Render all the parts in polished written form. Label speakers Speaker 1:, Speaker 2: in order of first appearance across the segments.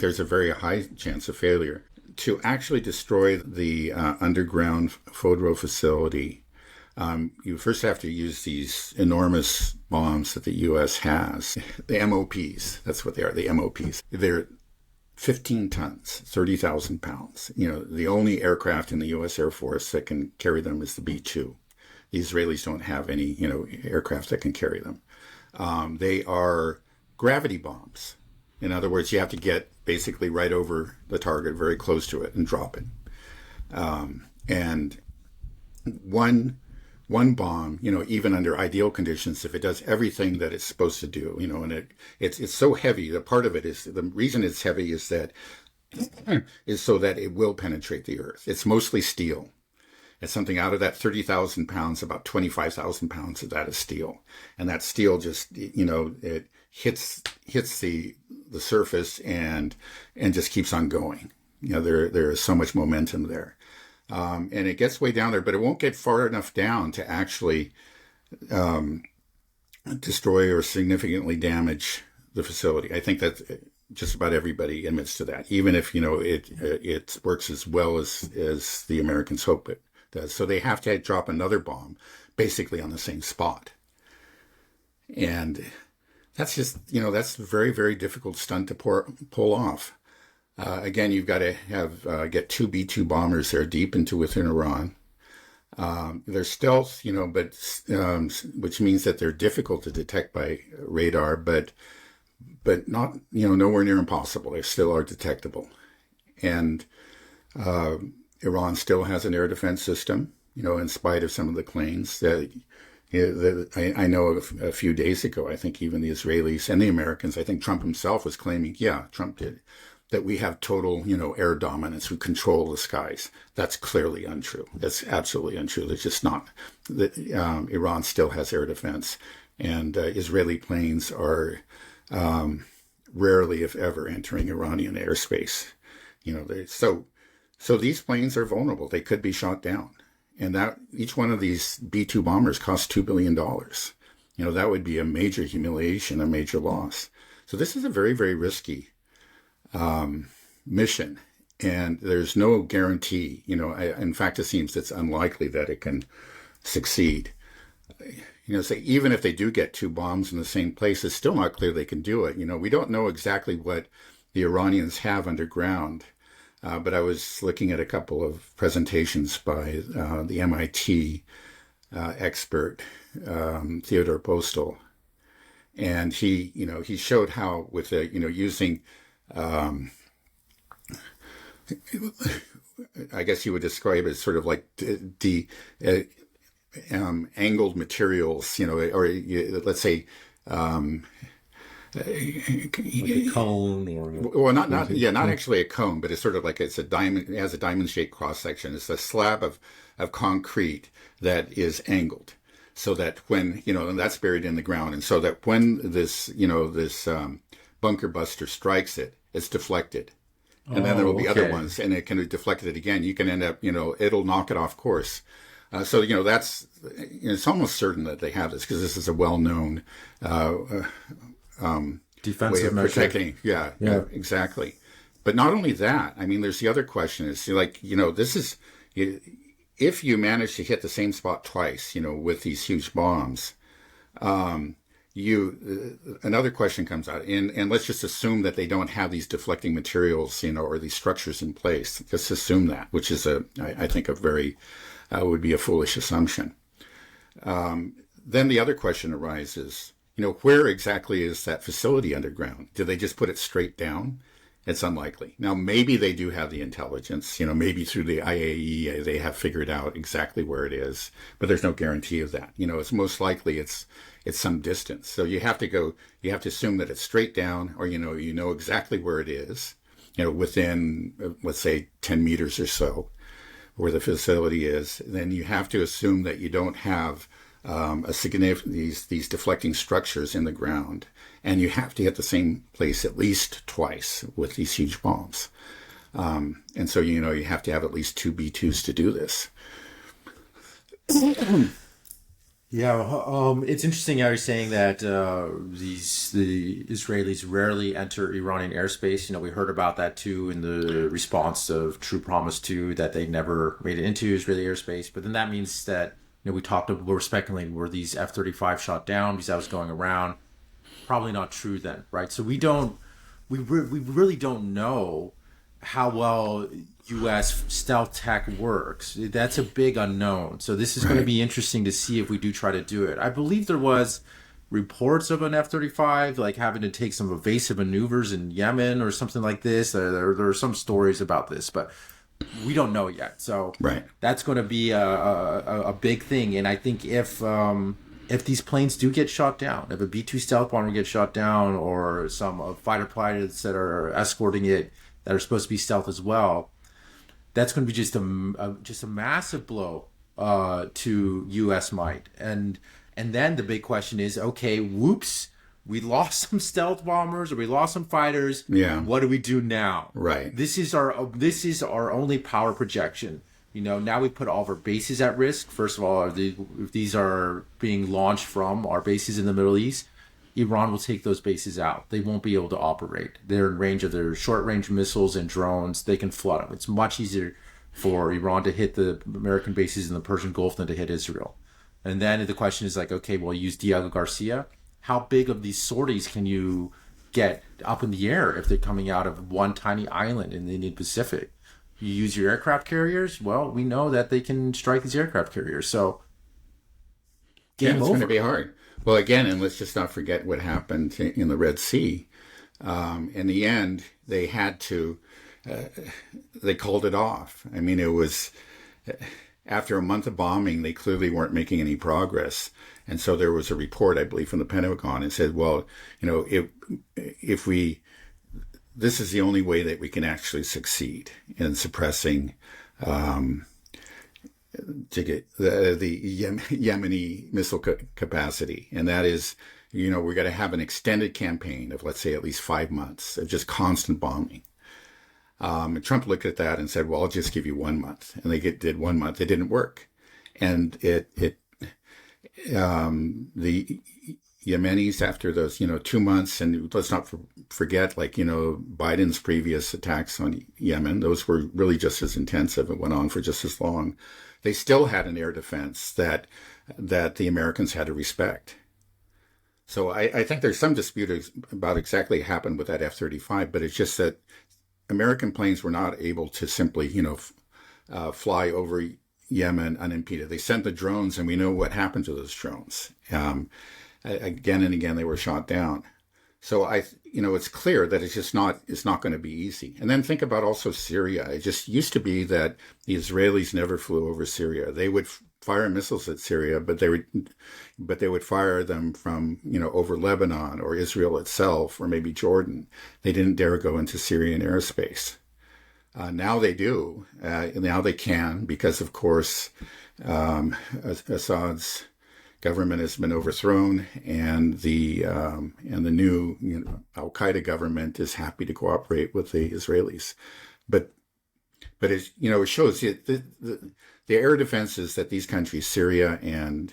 Speaker 1: There's a very high chance of failure. To actually destroy the underground Fordow facility, you first have to use these enormous bombs that the U.S. has. The MOPs, that's what they are, the MOPs. They're 15 tons, 30,000 pounds. The only aircraft in the U.S. Air Force that can carry them is the B-2. The Israelis don't have any, aircraft that can carry them. They are gravity bombs. In other words, you have to get basically right over the target, very close to it, and drop it. And one bomb, even under ideal conditions, if it does everything that it's supposed to do, and it's so heavy. The part of it is the reason it's heavy is so that it will penetrate the earth. It's mostly steel. It's something out of that 30,000 pounds, about 25,000 pounds of that is steel, and that steel just it hits the surface and just keeps on going. There is so much momentum there. And it gets way down there, but it won't get far enough down to actually destroy or significantly damage the facility. I think that just about everybody admits to that, even if it works as well as the Americans hope it does. So they have to drop another bomb, basically on the same spot, and that's just that's a very, very difficult stunt to pull off. Again, you've got to get two B-2 bombers there deep within Iran. They're stealth, which means that they're difficult to detect by radar, but not, nowhere near impossible. They still are detectable. And Iran still has an air defense system, in spite of some of the claims that I know a few days ago, I think even the Israelis and the Americans, I think Trump himself was claiming, Trump did, that we have total, air dominance. We control the skies. That's clearly untrue. That's absolutely untrue. There's just not. Iran still has air defense, and Israeli planes are rarely, if ever, entering Iranian airspace. So these planes are vulnerable. They could be shot down. And that each one of these B-2 bombers costs $2 billion. That would be a major humiliation, a major loss. So this is a very, very risky mission, and there's no guarantee. In fact, it seems it's unlikely that it can succeed. So even if they do get two bombs in the same place, it's still not clear they can do it. We don't know exactly what the Iranians have underground. But I was looking at a couple of presentations by the MIT expert, Theodore Postel. And he showed how with, using, I guess you would describe it as sort of like angled materials, or let's say,
Speaker 2: like a cone
Speaker 1: or not actually a cone, but it's sort of like it's a diamond. It has a diamond-shaped cross-section. It's a slab of concrete that is angled, so that when and that's buried in the ground, and so that when this bunker buster strikes it, it's deflected, and then there will be other ones, and it can deflect it again. You can end up, it'll knock it off course. So that's it's almost certain that they have this, because this is a well-known
Speaker 2: defensive
Speaker 1: way of
Speaker 2: measure.
Speaker 1: Protecting. Yeah, exactly. But not only that, there's the other question is, this is, if you manage to hit the same spot twice, with these huge bombs, another question comes out, and let's just assume that they don't have these deflecting materials, or these structures in place. Just assume that, which is I think a very, would be a foolish assumption. Then the other question arises, where exactly is that facility underground? Do they just put it straight down? It's unlikely. Now, maybe they do have the intelligence, maybe through the IAEA, they have figured out exactly where it is, but there's no guarantee of that. It's most likely it's some distance. So you have to assume that it's straight down, or, you know exactly where it is, within, let's say 10 meters or so where the facility is. Then you have to assume that you don't have a significant these deflecting structures in the ground, and you have to hit the same place at least twice with these huge bombs. And so you have to have at least two B-2s to do this.
Speaker 2: Yeah, it's interesting how you're saying that the Israelis rarely enter Iranian airspace. We heard about that too in the response of True Promise 2 that they never made it into Israeli airspace. But then that means that we talked about we're speculating were these F-35 shot down because that was going around. Probably not true then, right? So we really don't know how well U.S. stealth tech works. That's a big unknown. So this is going to
Speaker 1: Right.
Speaker 2: be interesting to see if we do try to do it. I believe there was reports of an F-35 like having to take some evasive maneuvers in Yemen or something like this. There are some stories about this, but we don't know yet. So
Speaker 1: Right.
Speaker 2: that's going to be a big thing. And I think if these planes do get shot down, if a B-2 stealth bomber gets shot down, or some fighter pilots that are escorting it that are supposed to be stealth as well, that's going to be just a massive blow to U.S. might. And then the big question is, okay, whoops, we lost some stealth bombers or we lost some fighters.
Speaker 1: Yeah.
Speaker 2: What do we do now?
Speaker 1: Right.
Speaker 2: This is our only power projection. Now we put all of our bases at risk. First of all, if these are being launched from our bases in the Middle East, Iran will take those bases out. They won't be able to operate. They're in range of their short-range missiles and drones. They can flood them. It's much easier for Iran to hit the American bases in the Persian Gulf than to hit Israel. And then the question is like, okay, well, use Diego Garcia. How big of these sorties can you get up in the air if they're coming out of one tiny island in the Indian Pacific? You use your aircraft carriers. Well, we know that they can strike these aircraft carriers. So
Speaker 1: Yeah,
Speaker 2: game
Speaker 1: it's going to
Speaker 2: over.
Speaker 1: be hard. Well, again, and let's just not forget what happened in the Red Sea. In the end, they had to, they called it off. I mean, it was after a month of bombing, they clearly weren't making any progress. And so there was a report, I believe, from the Pentagon and said, well, if we, this is the only way that we can actually succeed in suppressing to get the Yemeni missile capacity. And that is, we're going to have an extended campaign of, let's say, at least 5 months of just constant bombing. And Trump looked at that and said, well, I'll just give you 1 month. And they did 1 month. It didn't work. And the Yemenis, after those, 2 months, and let's not forget, like, Biden's previous attacks on Yemen, those were really just as intensive. It went on for just as long. They still had an air defense that the Americans had to respect. So I think there's some dispute about exactly what happened with that F-35, but it's just that American planes were not able to simply, fly over Yemen unimpeded. They sent the drones, and we know what happened to those drones. Again and again, they were shot down. So it's clear that it's not going to be easy. And then think about also Syria. It just used to be that the Israelis never flew over Syria. They would fire missiles at Syria, but they would fire them from, over Lebanon or Israel itself or maybe Jordan. They didn't dare go into Syrian airspace. Now they do. Now they can, because of course, Assad's government has been overthrown, and the new Al Qaeda government is happy to cooperate with the Israelis. But it shows the air defenses that these countries, Syria and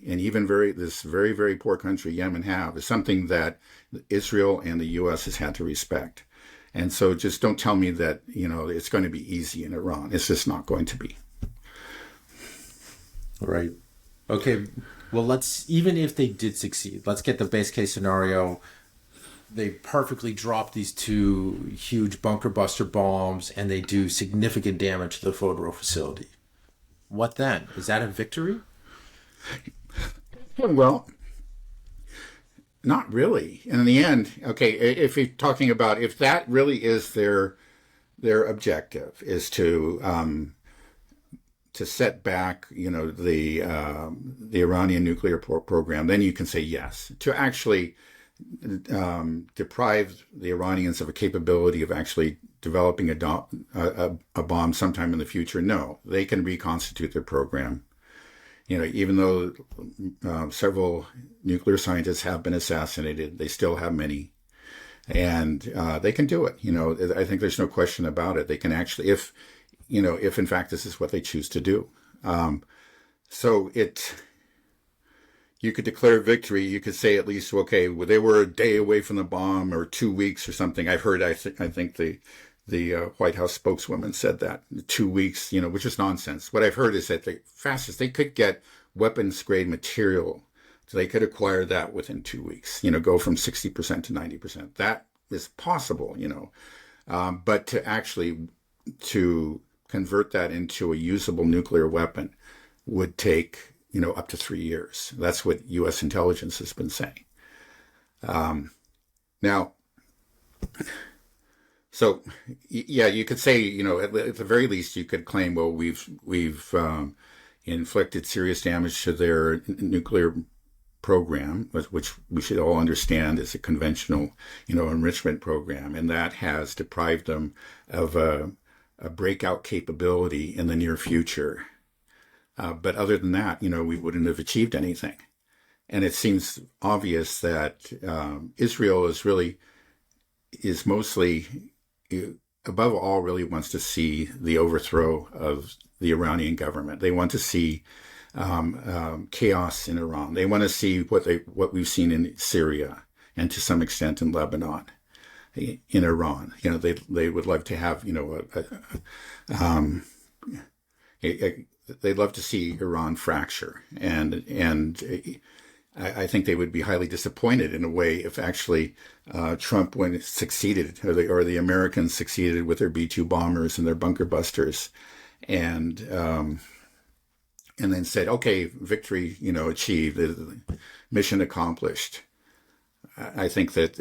Speaker 1: even this very, very poor country Yemen, have, is something that Israel and the U.S. has had to respect. And so just don't tell me that it's going to be easy in Iran. It's just not going to be.
Speaker 2: Right. Okay. Well, even if they did succeed, let's get the base case scenario. They perfectly drop these two huge bunker buster bombs and they do significant damage to the Fordow facility. What then? Is that a victory?
Speaker 1: Well, not really. And in the end, okay, if you're talking about if that really is their objective, is to set back, the Iranian nuclear program, then you can say yes. To actually deprive the Iranians of a capability of actually developing a bomb sometime in the future, no. They can reconstitute their program. Even though several nuclear scientists have been assassinated, they still have many. And they can do it. I think there's no question about it. They can actually, if in fact this is what they choose to do. So you could declare victory. You could say at least, okay, well, they were a day away from the bomb or 2 weeks or something. I've heard, I think the White House spokeswoman said that 2 weeks, which is nonsense. What I've heard is that the fastest they could get weapons grade material, so they could acquire that within 2 weeks, go from 60% to 90%. That is possible, but to convert that into a usable nuclear weapon would take, up to 3 years. That's what U.S. intelligence has been saying. Now, so yeah, you could say, at the very least, you could claim, well, we've inflicted serious damage to their nuclear program, which we should all understand is a conventional, enrichment program, and that has deprived them of a breakout capability in the near future. But other than that, we wouldn't have achieved anything. And it seems obvious that Israel is mostly, above all, really wants to see the overthrow of the Iranian government. They want to see chaos in Iran. They want to see what we've seen in Syria and to some extent in Lebanon, in Iran. They would love to have they'd love to see Iran fracture, and I think they would be highly disappointed in a way if actually Trump, when it succeeded, or the Americans succeeded with their B-2 bombers and their bunker busters, and then said, okay, victory, achieved, mission accomplished. I think that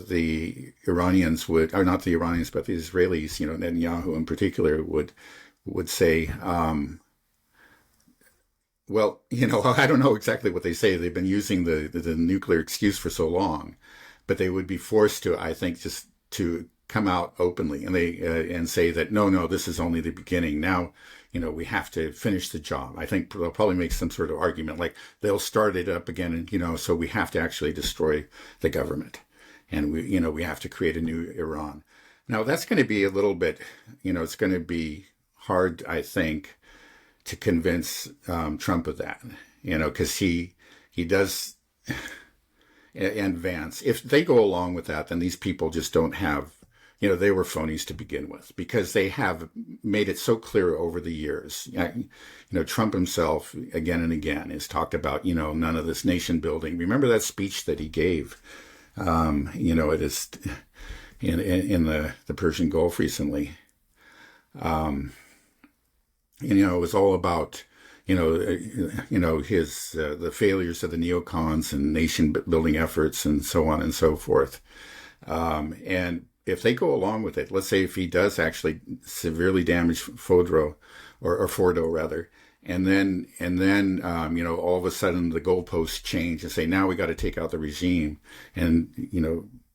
Speaker 1: the Iranians would, or not the Iranians, but the Israelis, Netanyahu in particular, would say, well, I don't know exactly what they say. They've been using the nuclear excuse for so long, but they would be forced to, I think, just to come out openly and say that no, this is only the beginning. Now, we have to finish the job. I think they'll probably make some sort of argument like they'll start it up again, and so we have to actually destroy the government, and we have to create a new Iran. Now that's going to be a little bit, it's going to be hard, I think, to convince Trump of that, because he does, and Vance. If they go along with that, then these people just don't have, they were phonies to begin with, because they have made it so clear over the years. Trump himself, again and again, has talked about, none of this nation building. Remember that speech that he gave, it is in the Persian Gulf recently. It was all about, his the failures of the neocons and nation building efforts and so on and so forth. And if they go along with it, let's say if he does actually severely damage Fordow, or Fordow rather, and then all of a sudden the goalposts change and say, now we got to take out the regime, and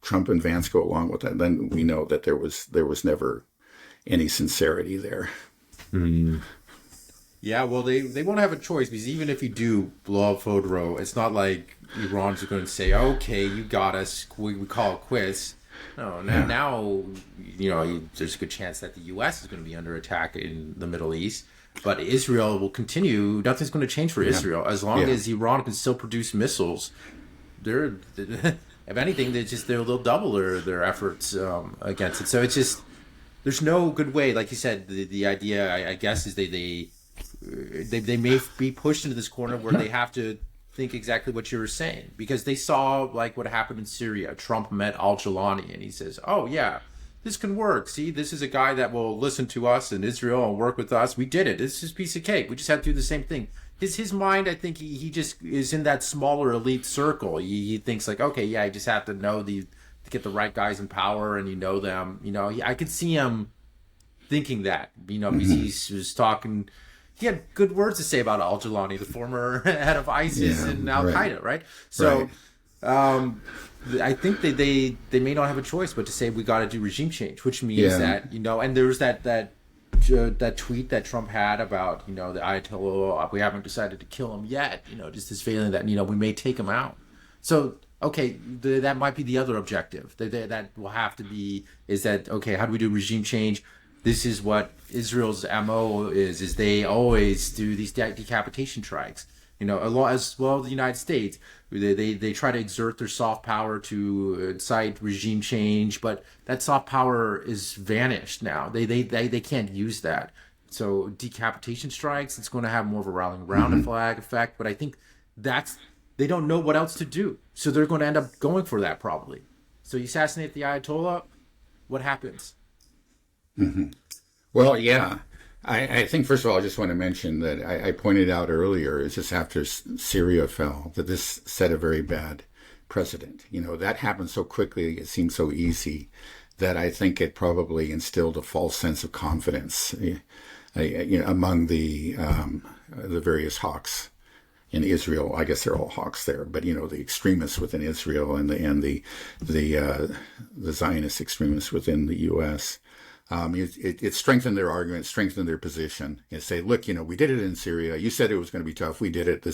Speaker 1: Trump and Vance go along with that, then we know that there was never any sincerity there.
Speaker 2: Mm. Yeah, well, they won't have a choice, because even if you do blow up Fordow, it's not like Iran's going to say, okay, you got us, we call it quits. No, now there's a good chance that the U.S. is going to be under attack in the Middle East, but Israel will continue. Nothing's going to change for Israel as long as Iran can still produce missiles. If anything, they'll double their efforts against it. So it's just, there's no good way. Like you said, the idea, I guess, is they may be pushed into this corner where they have to think exactly what you were saying, because they saw like what happened in Syria. Trump met al-Jilani and he says, oh yeah, this can work. See, this is a guy that will listen to us in Israel and work with us. We did it. This is a piece of cake. We just have to do the same thing. His mind, I think he just is in that smaller elite circle. He thinks like, okay, yeah, I just have to know to get the right guys in power, and them. I could see him thinking that, because he was talking. He had good words to say about al-Jilani, the former head of ISIS and Al-Qaeda, right? So I think they may not have a choice but to say we got to do regime change, which means that, and there was that tweet that Trump had about, the Ayatollah, we haven't decided to kill him yet, just this feeling that, we may take him out. So, okay, that might be the other objective. That will have to be, is that, okay, how do we do regime change? This is what Israel's MO is they always do these decapitation strikes. as well as the United States. They try to exert their soft power to incite regime change, but that soft power is vanished now. They can't use that. So decapitation strikes, it's going to have more of a rallying around a flag effect. But I think that's they don't know what else to do, so they're going to end up going for that probably. So you assassinate the Ayatollah, what happens?
Speaker 1: Well, yeah. I think, first of all, I just want to mention that I pointed out earlier, it's just after Syria fell, that this set a very bad precedent. That happened so quickly, it seemed so easy, that I think it probably instilled a false sense of confidence among the various hawks in Israel. I guess they're all hawks there, but the extremists within Israel and the Zionist extremists within the U.S. It strengthened their argument, strengthened their position, and say, look, we did it in Syria. You said it was going to be tough. We did it.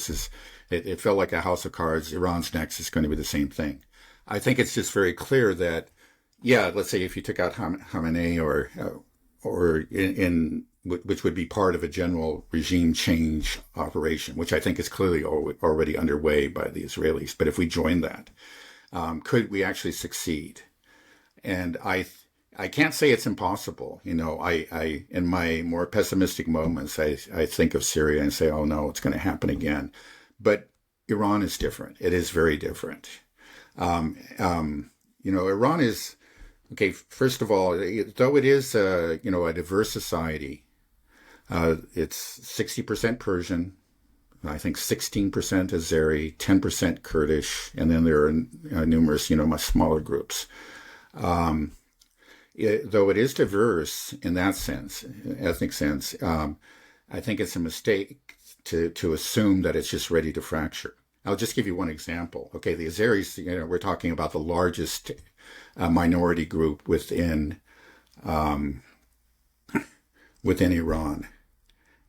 Speaker 1: It felt like a house of cards. Iran's next is going to be the same thing. I think it's just very clear that, yeah, let's say if you took out Khamenei which would be part of a general regime change operation, which I think is clearly already underway by the Israelis. But if we join that, could we actually succeed? And I can't say it's impossible. I in my more pessimistic moments, I think of Syria and say, oh no, it's going to happen again. But Iran is different. It is very different. Iran is, okay, first of all, though it is, a diverse society, it's 60% Persian, I think 16% Azeri, 10% Kurdish, and then there are numerous, much smaller groups. Though it is diverse in that sense, ethnic sense, I think it's a mistake to assume that it's just ready to fracture. I'll just give you one example. Okay, the Azeris, we're talking about the largest minority group within Iran.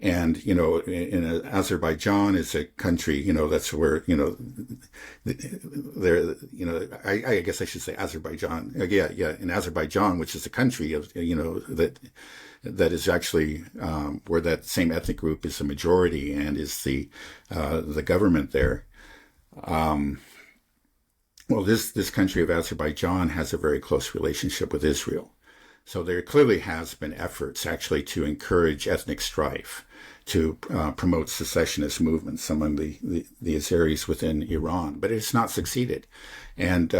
Speaker 1: And, in Azerbaijan is a country, that's where, there, I guess I should say Azerbaijan. Yeah. In Azerbaijan, which is a country of, that is actually, where that same ethnic group is a majority and is the government there. Well, this country of Azerbaijan has a very close relationship with Israel. So there clearly has been efforts actually to encourage ethnic strife, to promote secessionist movements among the Azeris within Iran, but it's not succeeded. And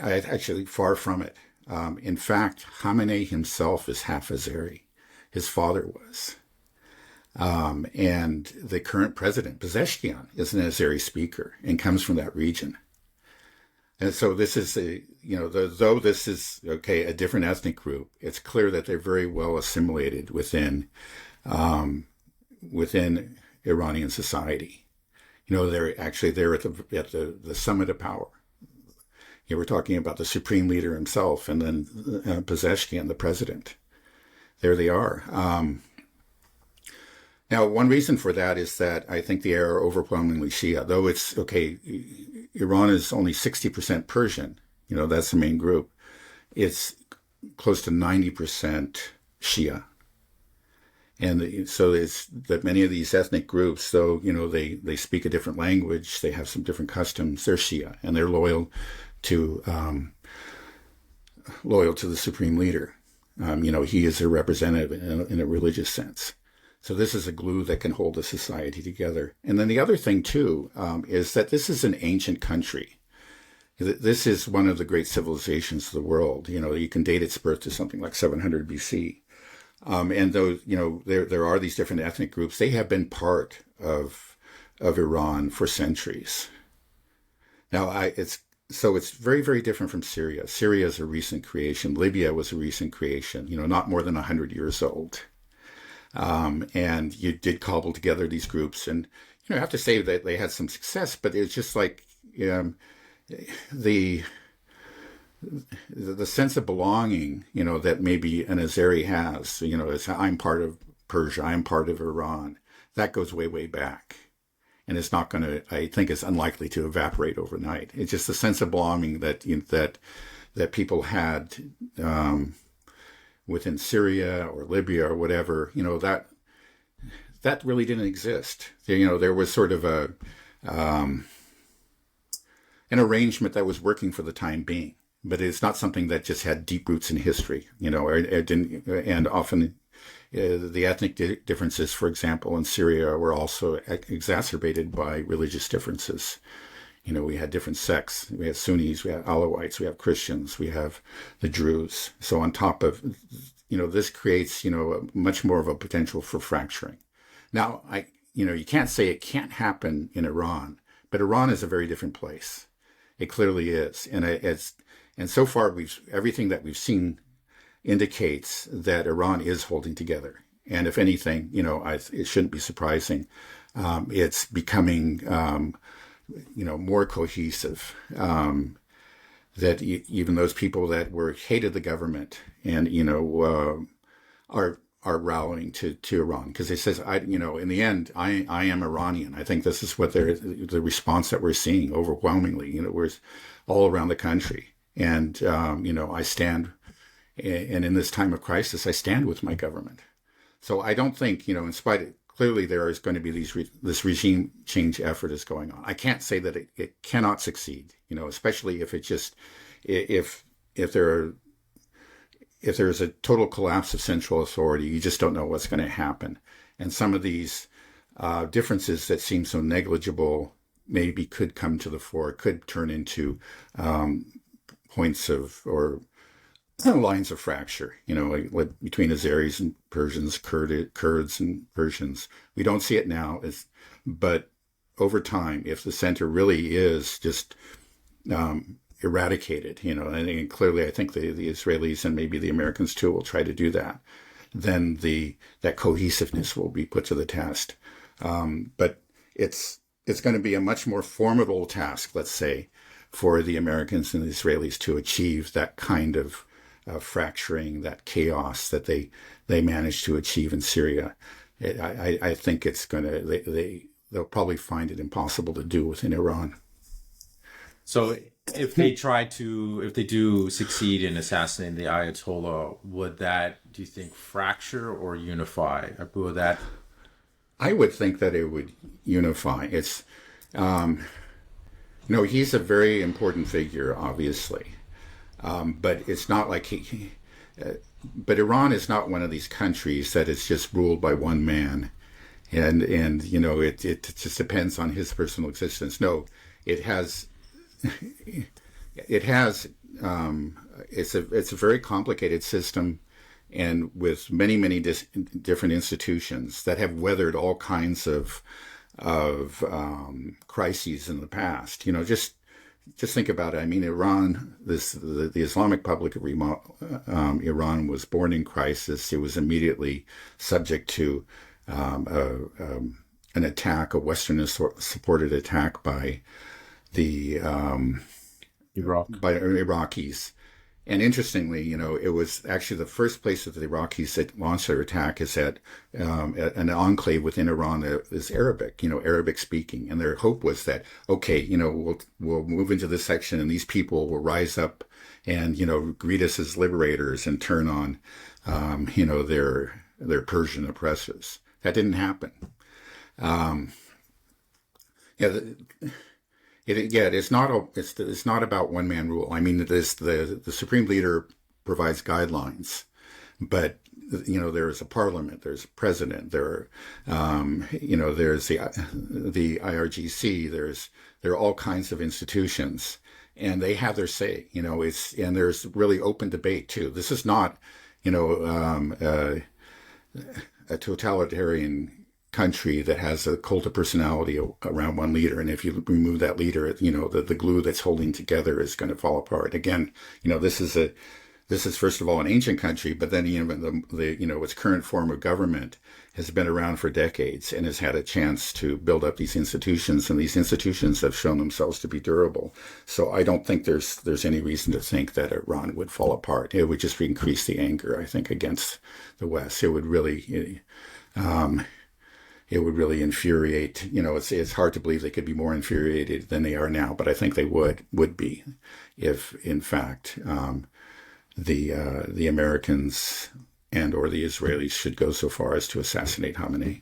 Speaker 1: actually far from it. In fact, Khamenei himself is half Azeri. His father was. And the current president, Pezeshkian, is an Azeri speaker and comes from that region. And so this is though this is, okay, a different ethnic group, it's clear that they're very well assimilated within Iranian society. They're at the summit of power. We're talking about the supreme leader himself, and then Pezeshkian, the president. There they are. Now, one reason for that is that I think they are overwhelmingly Shia, though it's, okay, Iran is only 60% Persian, that's the main group. It's close to 90% Shia. And so it's that many of these ethnic groups, though, they speak a different language, they have some different customs, they're Shia, and they're loyal to the supreme leader. He is their representative in a religious sense. So this is a glue that can hold a society together. And then the other thing, too, is that this is an ancient country. This is one of the great civilizations of the world. You can date its birth to something like 700 BC. And though, there are these different ethnic groups, they have been part of Iran for centuries. Now, it's very, very different from Syria. Syria is a recent creation. Libya was a recent creation, not more than 100 years old. And you did cobble together these groups, and I have to say that they had some success, but it's just like the sense of belonging, that maybe an Azeri has, it's, I'm part of Persia, I'm part of Iran. That goes way, way back, and it's not going to. I think it's unlikely to evaporate overnight. It's just the sense of belonging that that people had. Within Syria or Libya or whatever, that really didn't exist. There was sort of um, an arrangement that was working for the time being, but it's not something that just had deep roots in history. Or it didn't, and often the ethnic differences, for example, in Syria were also exacerbated by religious differences. We had different sects. We had Sunnis, we had Alawites, we have Christians, we have the Druze. So on top of, this creates, much more of a potential for fracturing. Now, you can't say it can't happen in Iran, but Iran is a very different place. It clearly is. And so far, everything that we've seen indicates that Iran is holding together. And if anything, it shouldn't be surprising. It's becoming, more cohesive. That even those people that hated the government and are rallying to Iran because they says in the end I am Iranian. I think this is what the response that we're seeing overwhelmingly. We're all around the country, and I stand. And in this time of crisis, I stand with my government. So I don't think, in spite of, clearly there is going to be this regime change effort is going on. I can't say that it cannot succeed, especially if if there's a total collapse of central authority, you just don't know what's going to happen. And some of these differences that seem so negligible maybe could come to the fore, could turn into points of, or lines of fracture, like between Azeris and Persians, Kurds and Persians. We don't see it now, but over time, if the center really is just eradicated, and clearly I think the Israelis and maybe the Americans too will try to do that, then that cohesiveness will be put to the test. But it's going to be a much more formidable task, let's say, for the Americans and the Israelis to achieve that kind of fracturing, that chaos that they managed to achieve in Syria. I think it's going to, they'll probably find it impossible to do within Iran.
Speaker 2: So if they do succeed in assassinating the Ayatollah, would that, do you think, fracture or unify? Would that?
Speaker 1: I would think that it would unify. It's, he's a very important figure, obviously. But it's not like but Iran is not one of these countries that is just ruled by one man, and it just depends on his personal existence. No, it's a very complicated system, and with many different institutions that have weathered all kinds of crises in the past. Just think about it. I mean, Iran, the Islamic Republic of Iran was born in crisis. It was immediately subject to an attack, a Western-supported attack by the Iraqis. And interestingly, it was actually the first place that the Iraqis that launched their attack is at an enclave within Iran that is Arabic, Arabic speaking. And their hope was that, okay, we'll move into this section and these people will rise up and, greet us as liberators and turn on, their Persian oppressors. That didn't happen. It's not about one man rule. I mean, the supreme leader provides guidelines, but there is a parliament, there's a president, there's the IRGC, there are all kinds of institutions, and they have their say. And there's really open debate too. This is not a totalitarian country that has a cult of personality around one leader, and if you remove that leader, the glue that's holding together is going to fall apart. Again, this is first of all an ancient country, but then even its current form of government has been around for decades and has had a chance to build up these institutions, and these institutions have shown themselves to be durable. So I don't think there's any reason to think that Iran would fall apart. It would just increase the anger, I think, against the West. It would really infuriate. It's hard to believe they could be more infuriated than they are now, but I think they would be if, in fact, the Americans and or the Israelis should go so far as to assassinate Khamenei.